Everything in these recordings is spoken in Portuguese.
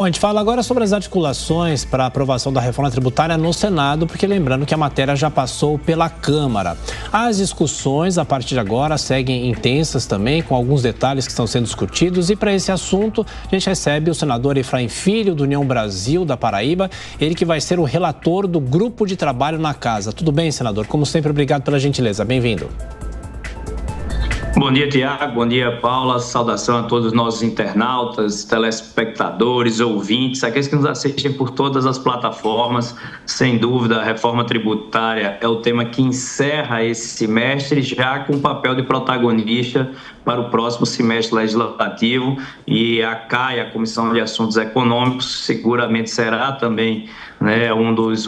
Bom, a gente fala agora sobre as articulações para a aprovação da reforma tributária no Senado, porque lembrando que a matéria já passou pela Câmara. As discussões, a partir de agora, seguem intensas também, com alguns detalhes que estão sendo discutidos. E para esse assunto, a gente recebe o senador Efraim Filho, do União Brasil, da Paraíba, ele que vai ser o relator do grupo de trabalho na Casa. Tudo bem, senador? Como sempre, obrigado pela gentileza. Bem-vindo. Bom dia, Tiago. Bom dia, Paula. Saudação a todos os nossos internautas, telespectadores, ouvintes, aqueles que nos assistem por todas as plataformas. Sem dúvida, a reforma tributária é o tema que encerra esse semestre, já com o papel de protagonista para o próximo semestre legislativo. E a CAE, a Comissão de Assuntos Econômicos, seguramente será também, né, um dos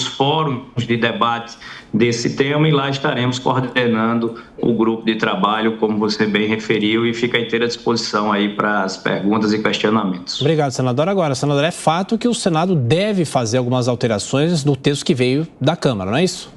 fóruns de debate desse tema, e lá estaremos coordenando o grupo de trabalho, como você bem referiu, e fica à inteira disposição aí para as perguntas e questionamentos. Obrigado, senador. Agora, senador, é fato que o Senado deve fazer algumas alterações no texto que veio da Câmara, não é isso?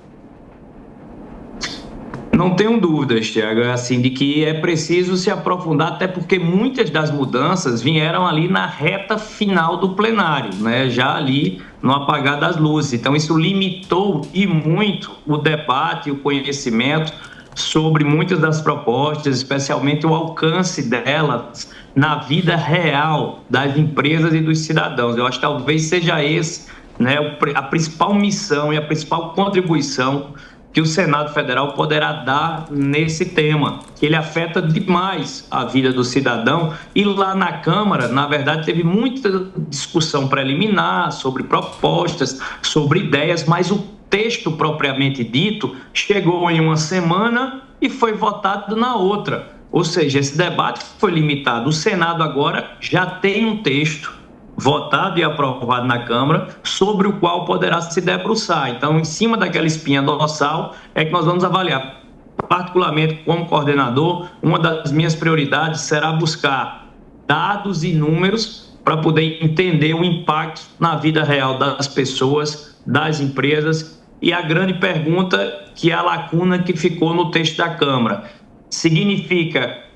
Não tenho dúvidas, Tiago, assim, de que é preciso se aprofundar, até porque muitas das mudanças vieram ali na reta final do plenário, né? Já ali no apagar das luzes. Então, isso limitou e muito o debate e o conhecimento sobre muitas das propostas, especialmente o alcance delas na vida real das empresas e dos cidadãos. Eu acho que talvez seja esse, né, a principal missão e a principal contribuição que o Senado Federal poderá dar nesse tema, que ele afeta demais a vida do cidadão. E lá na Câmara, na verdade, teve muita discussão preliminar sobre propostas, sobre ideias, mas o texto propriamente dito chegou em uma semana e foi votado na outra. Ou seja, esse debate foi limitado. O Senado agora já tem um texto votado e aprovado na Câmara, sobre o qual poderá se debruçar. Então, em cima daquela espinha dorsal, é que nós vamos avaliar. Particularmente, como coordenador, uma das minhas prioridades será buscar dados e números para poder entender o impacto na vida real das pessoas, das empresas, e a grande pergunta, que é a lacuna que ficou no texto da Câmara. Significa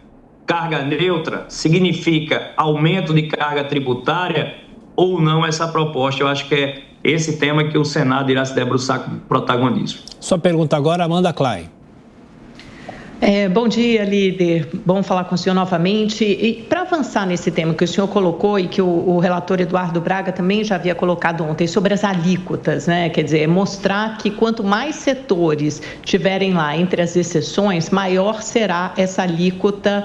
carga neutra? Significa aumento de carga tributária ou não essa proposta? Eu acho que é esse tema que o Senado irá se debruçar com protagonismo. Sua pergunta agora, Amanda Klein. Bom dia, líder. Bom falar com o senhor novamente. E para avançar nesse tema que o senhor colocou e que o relator Eduardo Braga também já havia colocado ontem, sobre as alíquotas, né? Quer dizer, mostrar que quanto mais setores tiverem lá entre as exceções, maior será essa alíquota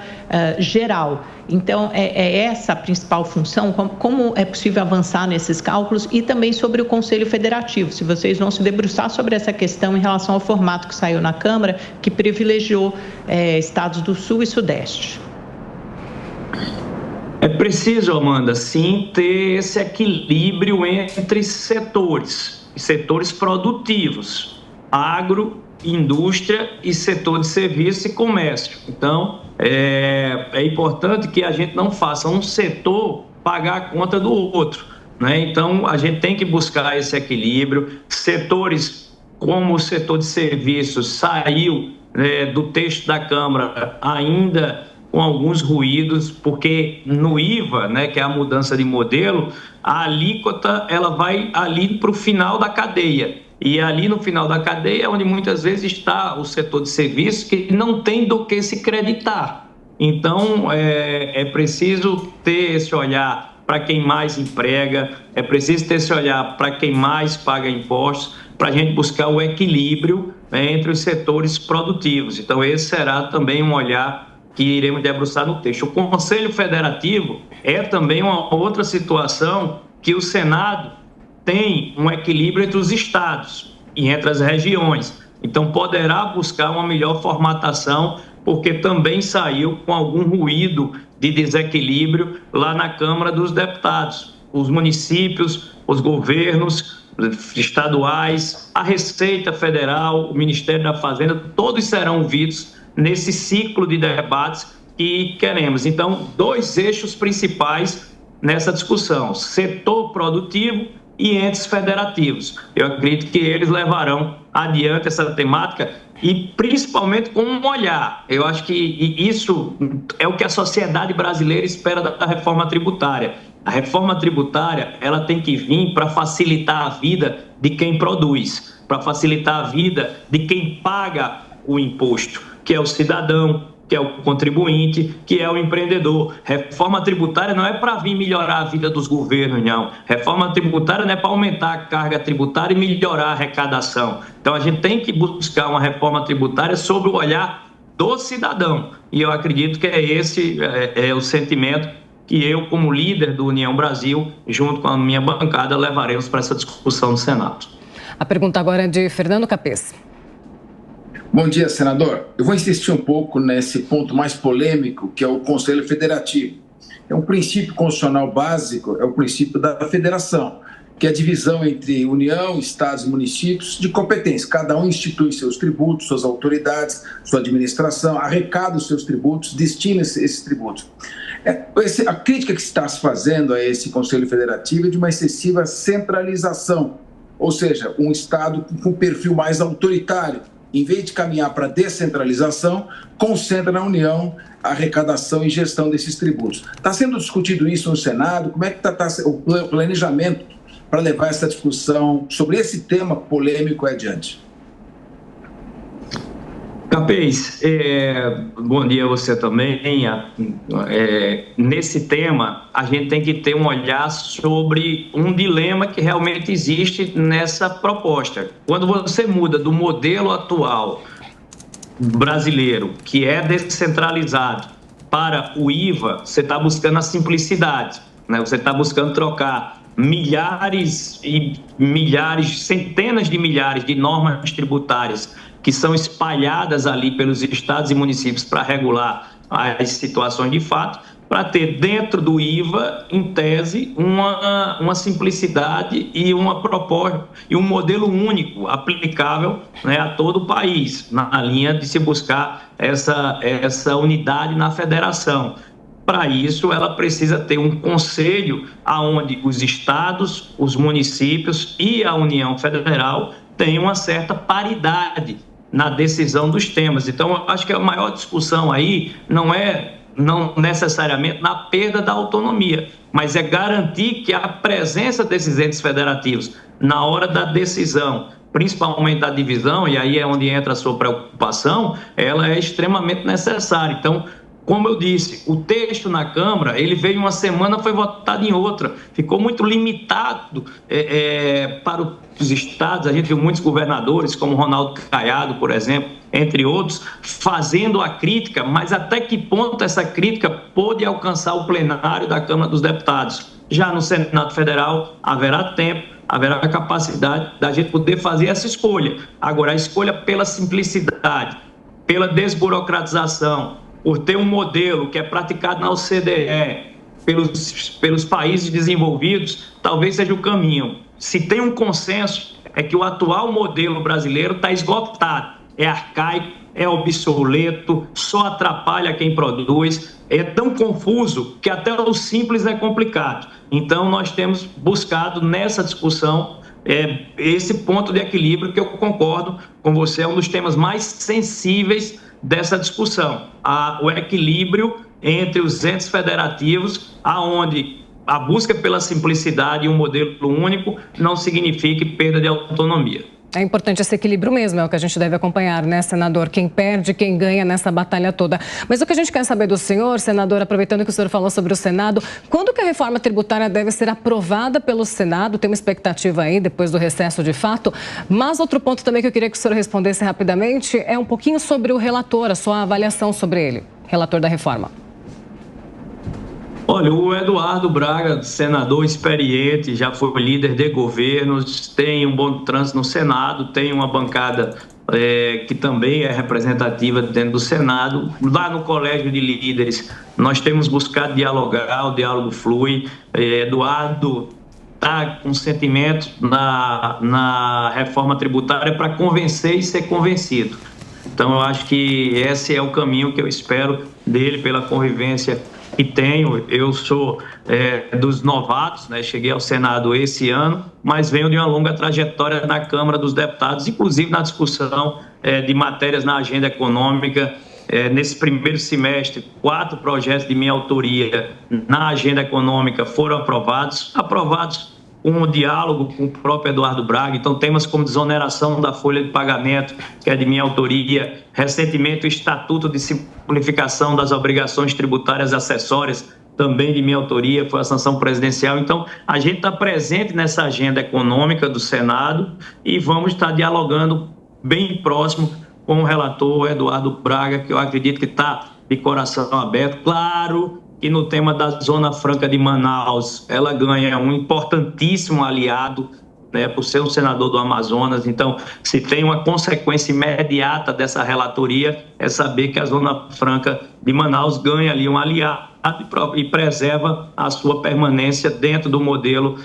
geral. Então, é essa a principal função? Como é possível avançar nesses cálculos? E também sobre o Conselho Federativo, se vocês vão se debruçar sobre essa questão em relação ao formato que saiu na Câmara, que privilegiou estados do Sul e Sudeste. É preciso, Amanda, sim, ter esse equilíbrio entre setores produtivos, agro, indústria e setor de serviço e comércio. Então, é importante que a gente não faça um setor pagar a conta do outro, né? Então, a gente tem que buscar esse equilíbrio. Setores como o setor de serviços saiu do texto da Câmara ainda com alguns ruídos, porque no IVA, né, que é a mudança de modelo, a alíquota ela vai ali para o final da cadeia. E ali no final da cadeia é onde muitas vezes está o setor de serviços, que não tem do que se creditar. Então, é preciso ter esse olhar para quem mais emprega, é preciso ter esse olhar para quem mais paga impostos, para a gente buscar o equilíbrio, né, entre os setores produtivos. Então, esse será também um olhar que iremos debruçar no texto. O Conselho Federativo é também uma outra situação que o Senado tem um equilíbrio entre os estados e entre as regiões. Então, poderá buscar uma melhor formatação, porque também saiu com algum ruído de desequilíbrio lá na Câmara dos Deputados. Os municípios, os governos estaduais, a Receita Federal, o Ministério da Fazenda, todos serão ouvidos nesse ciclo de debates que queremos. Então, dois eixos principais nessa discussão: setor produtivo e entes federativos. Eu acredito que eles levarão adiante essa temática e principalmente com um olhar. Eu acho que isso é o que a sociedade brasileira espera da reforma tributária. A reforma tributária, ela tem que vir para facilitar a vida de quem produz, para facilitar a vida de quem paga o imposto, que é o cidadão, que é o contribuinte, que é o empreendedor. Reforma tributária não é para vir melhorar a vida dos governos, não. Reforma tributária não é para aumentar a carga tributária e melhorar a arrecadação. Então, a gente tem que buscar uma reforma tributária sobre o olhar do cidadão. E eu acredito que esse é o sentimento que eu, como líder do União Brasil, junto com a minha bancada, levaremos para essa discussão no Senado. A pergunta agora é de Fernando Capês. Bom dia, senador. Eu vou insistir um pouco nesse ponto mais polêmico, que é o Conselho Federativo. É um princípio constitucional básico, é o princípio da federação, que é a divisão entre União, Estados e municípios de competência. Cada um institui seus tributos, suas autoridades, sua administração, arrecada os seus tributos, destina esses tributos. A crítica que se está se fazendo a esse Conselho Federativo é de uma excessiva centralização, ou seja, um Estado com um perfil mais autoritário. Em vez de caminhar para a descentralização, concentra na União a arrecadação e gestão desses tributos. Está sendo discutido isso no Senado? Como é que está o planejamento para levar essa discussão sobre esse tema polêmico adiante? Capês, bom dia a você também. Nesse tema, a gente tem que ter um olhar sobre um dilema que realmente existe nessa proposta. Quando você muda do modelo atual brasileiro, que é descentralizado, para o IVA, você está buscando a simplicidade, né? Você está buscando trocar milhares e milhares, centenas de milhares de normas tributárias que são espalhadas ali pelos estados e municípios para regular as situações de fato, para ter dentro do IVA, em tese, uma simplicidade e uma proposta e um modelo único aplicável, né, a todo o país, na linha de se buscar essa unidade na federação. Para isso, ela precisa ter um conselho onde os estados, os municípios e a União Federal tenham uma certa paridade na decisão dos temas. Então, eu acho que a maior discussão aí não necessariamente na perda da autonomia, mas é garantir que a presença desses entes federativos na hora da decisão, principalmente da divisão, e aí é onde entra a sua preocupação, ela é extremamente necessária. Então, como eu disse, o texto na Câmara, ele veio uma semana, foi votado em outra. Ficou muito limitado para os estados. A gente viu muitos governadores, como Ronaldo Caiado, por exemplo, entre outros, fazendo a crítica, mas até que ponto essa crítica pôde alcançar o plenário da Câmara dos Deputados? Já no Senado Federal, haverá tempo, haverá capacidade da gente poder fazer essa escolha. Agora, a escolha pela simplicidade, pela desburocratização, por ter um modelo que é praticado na OCDE, pelos países desenvolvidos, talvez seja o caminho. Se tem um consenso, é que o atual modelo brasileiro está esgotado, é arcaico, é obsoleto, só atrapalha quem produz, é tão confuso que até o simples é complicado. Então, nós temos buscado nessa discussão esse ponto de equilíbrio que eu concordo com você, é um dos temas mais sensíveis dessa discussão, o equilíbrio entre os entes federativos, aonde a busca pela simplicidade e um modelo único não signifique perda de autonomia. É importante esse equilíbrio mesmo, é o que a gente deve acompanhar, né, senador? Quem perde, quem ganha nessa batalha toda. Mas o que a gente quer saber do senhor, senador, aproveitando que o senhor falou sobre o Senado, quando que a reforma tributária deve ser aprovada pelo Senado? Tem uma expectativa aí, depois do recesso de fato. Mas outro ponto também que eu queria que o senhor respondesse rapidamente é um pouquinho sobre o relator, a sua avaliação sobre ele, relator da reforma. Olha, o Eduardo Braga, senador experiente, já foi líder de governos, tem um bom trânsito no Senado, tem uma bancada que também é representativa dentro do Senado. Lá no Colégio de Líderes, nós temos buscado dialogar, o diálogo flui. Eduardo está com sentimento na reforma tributária para convencer e ser convencido. Então, eu acho que esse é o caminho que eu espero dele pela convivência e tenho. Eu sou dos novatos, né? Cheguei ao Senado esse ano, mas venho de uma longa trajetória na Câmara dos Deputados, inclusive na discussão de matérias na agenda econômica. Nesse primeiro semestre, 4 projetos de minha autoria na agenda econômica foram aprovados com um diálogo com o próprio Eduardo Braga. Então, temas como desoneração da folha de pagamento, que é de minha autoria, recentemente o Estatuto de Simplificação das Obrigações Tributárias Acessórias, também de minha autoria, foi a sanção presidencial. Então, a gente está presente nessa agenda econômica do Senado e vamos estar dialogando bem próximo com o relator Eduardo Braga, que eu acredito que está de coração aberto. Claro que no tema da Zona Franca de Manaus, ela ganha um importantíssimo aliado, né, por ser um senador do Amazonas. Então, se tem uma consequência imediata dessa relatoria, é saber que a Zona Franca de Manaus ganha ali um aliado e preserva a sua permanência dentro do modelo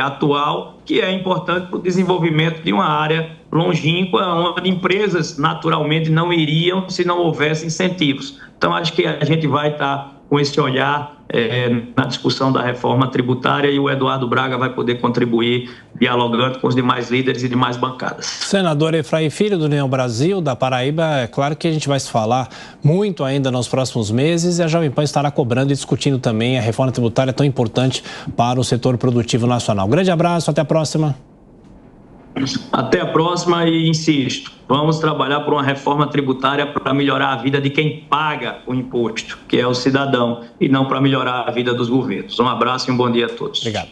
atual, que é importante para o desenvolvimento de uma área longínqua, onde empresas naturalmente não iriam se não houvesse incentivos. Então, acho que a gente vai estar com esse olhar na discussão da reforma tributária e o Eduardo Braga vai poder contribuir dialogando com os demais líderes e demais bancadas. Senador Efraim Filho, do União Brasil, da Paraíba, é claro que a gente vai se falar muito ainda nos próximos meses e a Jovem Pan estará cobrando e discutindo também a reforma tributária tão importante para o setor produtivo nacional. Grande abraço, até a próxima. Até a próxima e insisto, vamos trabalhar por uma reforma tributária para melhorar a vida de quem paga o imposto, que é o cidadão, e não para melhorar a vida dos governos. Um abraço e um bom dia a todos. Obrigado.